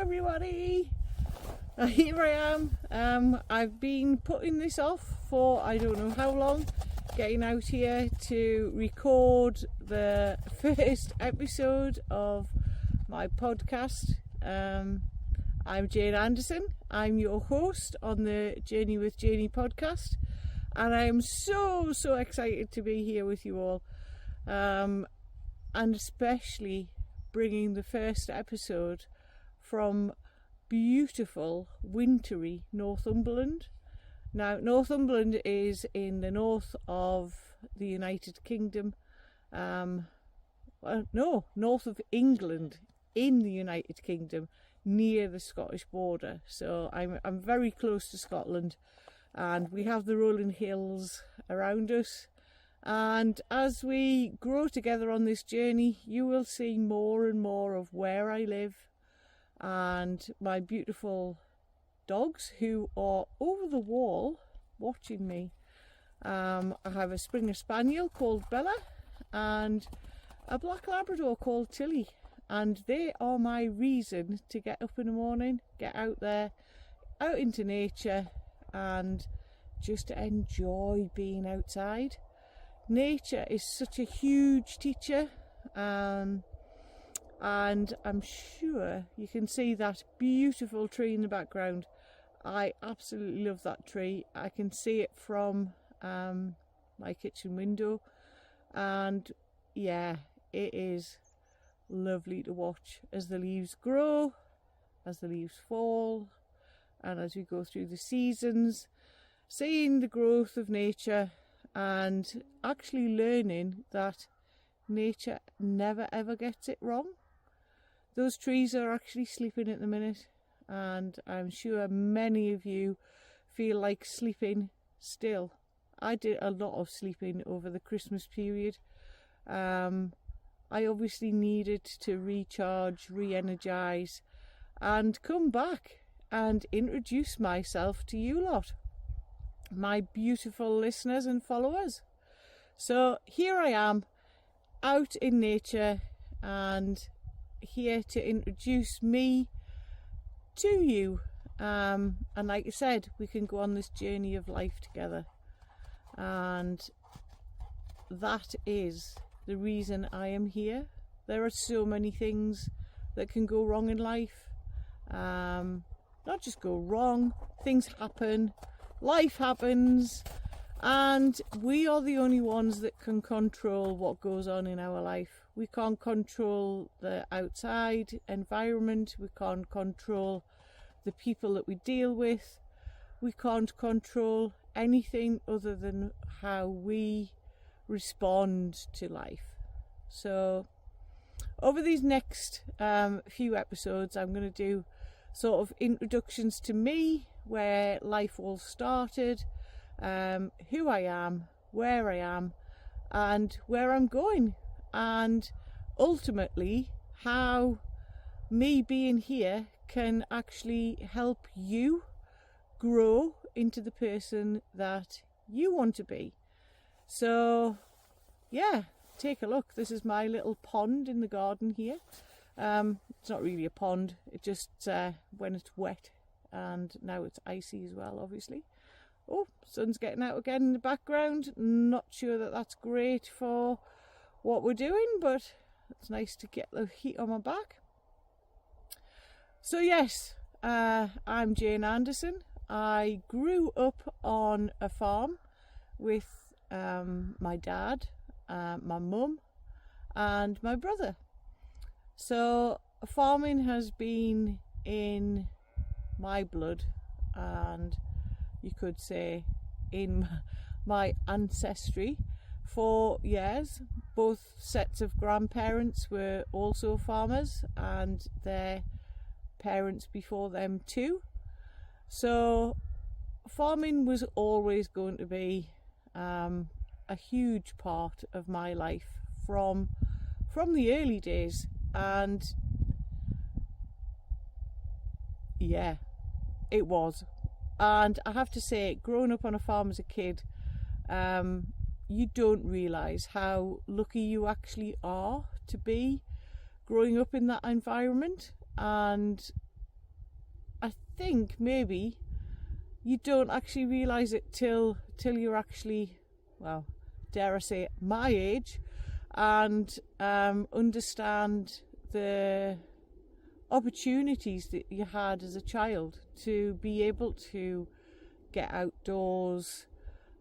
everybody, here I am. I've been putting this off for I don't know how long, getting out here to record the first episode of my podcast. I'm Jane Anderson. I'm your host on the Journey with Janey podcast, and I am so excited to be here with you all, and especially bringing the first episode from beautiful wintry Northumberland. Now, Northumberland is in the north of the United Kingdom, north of England in the United Kingdom, near the Scottish border. So I'm very close to Scotland, and we have the rolling hills around us. And as we grow together on this journey, you will see more and more of where I live and my beautiful dogs who are over the wall watching me. I have a Springer Spaniel called Bella and a Black Labrador called Tilly, and they are my reason to get up in the morning, get out there, out into nature, and just enjoy being outside. Nature is such a huge teacher, and I'm sure you can see that beautiful tree in the background. I absolutely love that tree. I can see it from my kitchen window, and yeah, it is lovely to watch as the leaves grow, as the leaves fall, and as we go through the seasons, seeing the growth of nature and actually learning that nature never ever gets it wrong. Those trees are actually sleeping at the minute, and I'm sure many of you feel like sleeping still. I did a lot of sleeping over the Christmas period. I obviously needed to recharge, re-energise, and come back and introduce myself to you lot, my beautiful listeners and followers. So here I am, out in nature, and here to introduce me to you. And like I said, we can go on this journey of life together. And that is the reason I am here. There are so many things that can go wrong in life. Not just go wrong, things happen. Life happens, and we are the only ones that can control what goes on in our life. We can't control the outside environment, we can't control the people that we deal with, we can't control anything other than how we respond to life. So over these next few episodes, I'm going to do sort of introductions to me, where life all started, who I am, where I am, and where I'm going, and ultimately how me being here can actually help you grow into the person that you want to be. So yeah, take a look. This is my little pond in the garden here. It's not really a pond, it just when it's wet, and now it's icy as well, obviously. Oh, sun's getting out again in the background. Not sure that that's great for what we're doing, but it's nice to get the heat on my back. So yes, I'm Jane Anderson. I grew up on a farm with my dad, my mum, and my brother. So farming has been in my blood, and you could say in my ancestry for years. Both sets of grandparents were also farmers, and their parents before them too. So farming was always going to be a huge part of my life from the early days. And yeah, it was. And I have to say, growing up on a farm as a kid, you don't realise how lucky you actually are to be growing up in that environment. And I think maybe you don't actually realise it till you're actually, well, dare I say, my age, and understand the opportunities that you had as a child to be able to get outdoors,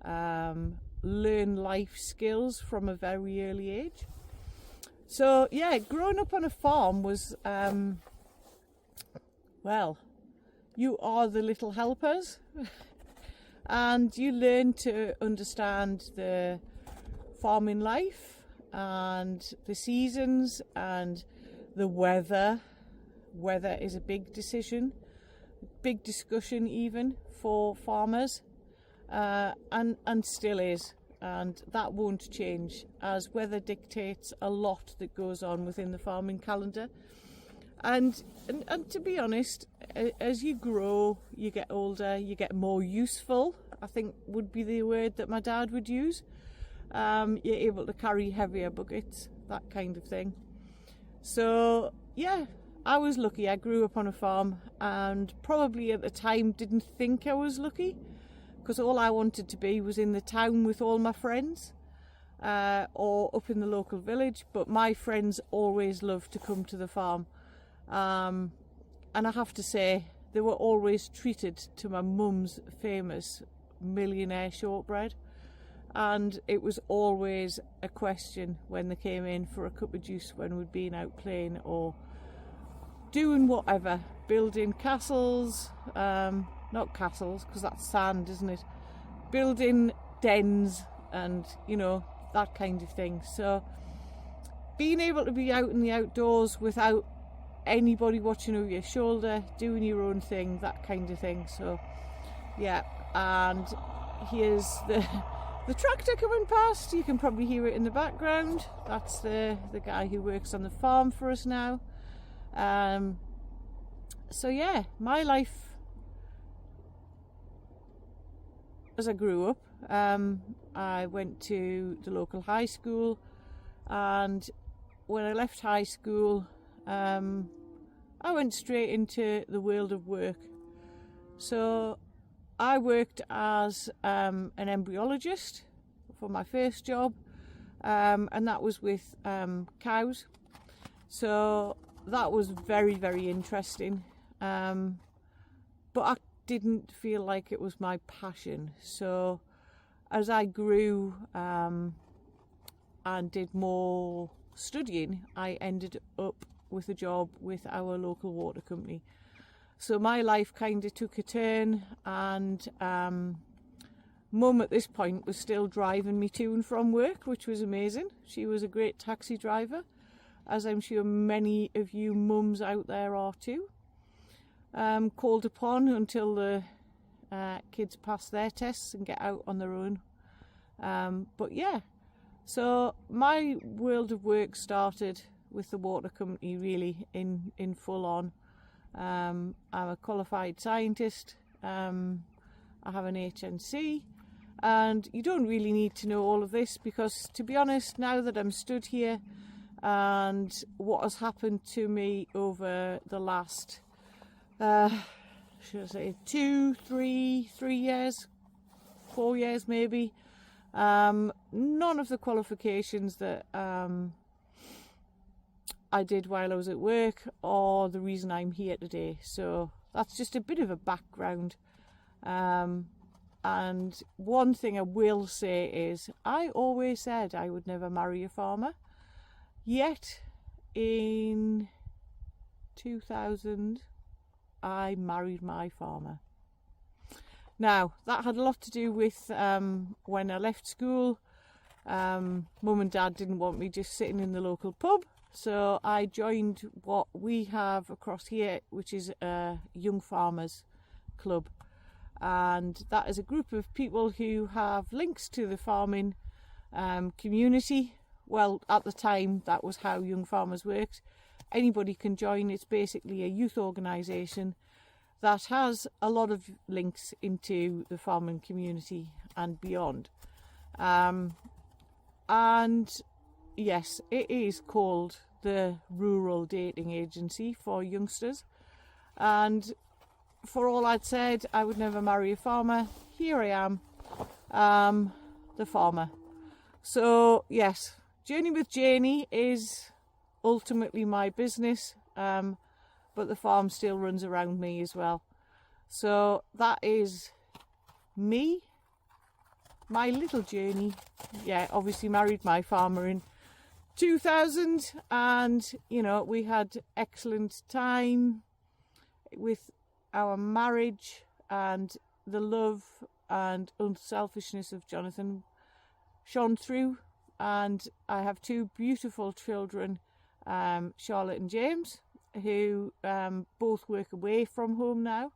learn life skills from a very early age. So yeah, growing up on a farm was, well, you are the little helpers and you learn to understand the farming life and the seasons and the weather. Weather is a big big discussion even for farmers, and still is, and that won't change, as weather dictates a lot that goes on within the farming calendar. And to be honest, as you grow, you get older, you get more useful, I think would be the word that my dad would use. You're able to carry heavier buckets, that kind of thing. So yeah, I was lucky. I grew up on a farm, and probably at the time didn't think I was lucky, because all I wanted to be was in the town with all my friends, or up in the local village. But my friends always loved to come to the farm, and I have to say they were always treated to my mum's famous millionaire shortbread, and it was always a question when they came in for a cup of juice when we'd been out playing or doing whatever, building castles, not castles because that's sand, isn't it, building dens and, you know, that kind of thing. So being able to be out in the outdoors without anybody watching over your shoulder, doing your own thing, that kind of thing. So yeah, and here's the tractor coming past. You can probably hear it in the background. That's the guy who works on the farm for us now. So yeah, my life as I grew up, I went to the local high school, and when I left high school, I went straight into the world of work. So I worked as an embryologist for my first job, and that was with cows. So that was very, very interesting, but I didn't feel like it was my passion. So as I grew and did more studying, I ended up with a job with our local water company. So my life kind of took a turn, and Mum at this point was still driving me to and from work, which was amazing. She was a great taxi driver, as I'm sure many of you mums out there are too. Called upon until the kids pass their tests and get out on their own. But yeah, so my world of work started with the water company really in full on. I'm a qualified scientist. I have an HNC, and you don't really need to know all of this, because to be honest, now that I'm stood here and what has happened to me over the last should I say 3 years, 4 years maybe, none of the qualifications that I did while I was at work or the reason I'm here today. So that's just a bit of a background. And one thing I will say is, I always said I would never marry a farmer. Yet in 2000 I married my farmer. Now that had a lot to do with when I left school. Mum and Dad didn't want me just sitting in the local pub, so I joined what we have across here, which is a Young Farmers Club, and that is a group of people who have links to the farming community. Well, at the time, that was how Young Farmers worked. Anybody can join. It's basically a youth organisation that has a lot of links into the farming community and beyond. And yes, it is called the Rural Dating Agency for Youngsters. And for all I'd said, I would never marry a farmer. Here I am, the farmer. So yes, Journey with Janey is ultimately my business, but the farm still runs around me as well. So that is me, my little journey. Yeah, obviously married my farmer in 2000, and you know, we had excellent time with our marriage, and the love and unselfishness of Jonathan shone through. And I have two beautiful children, Charlotte and James, who both work away from home now.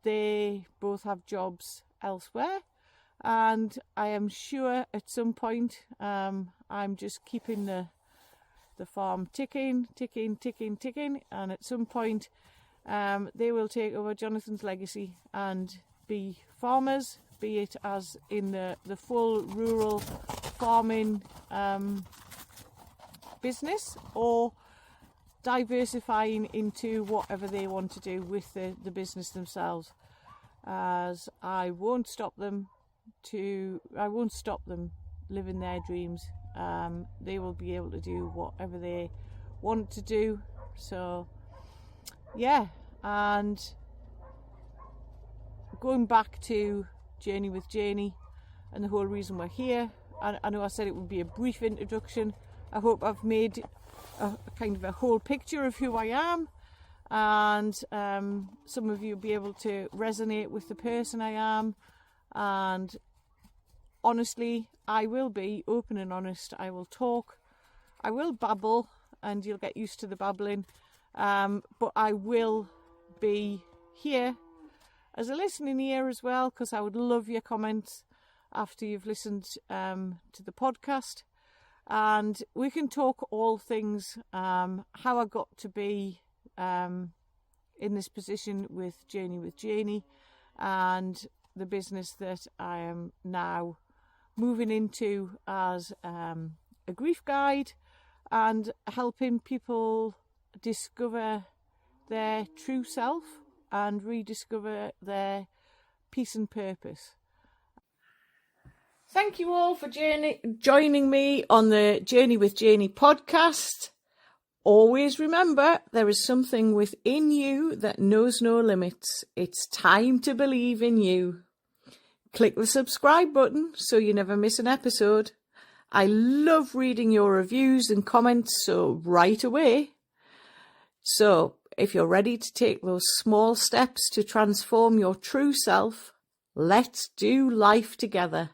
They both have jobs elsewhere, and I am sure at some point I'm just keeping the farm ticking, and at some point they will take over Jonathan's legacy and be farmers, be it as in the full rural farming business, or diversifying into whatever they want to do with the business themselves. As I won't stop them living their dreams. They will be able to do whatever they want to do. So yeah, and going back to Journey with Janey and the whole reason we're here, I know I said it would be a brief introduction. I hope I've made a kind of a whole picture of who I am, and some of you will be able to resonate with the person I am. And honestly, I will be open and honest. I will talk, I will babble, and you'll get used to the babbling, but I will be here as a listening ear as well, because I would love your comments after you've listened to the podcast. And we can talk all things, how I got to be in this position with Janey, and the business that I am now moving into as a grief guide, and helping people discover their true self and rediscover their peace and purpose. Thank you all for joining me on the Journey with Janey podcast. Always remember, there is something within you that knows no limits. It's time to believe in you. Click the subscribe button so you never miss an episode. I love reading your reviews and comments, so right away. So, if you're ready to take those small steps to transform your true self, let's do life together.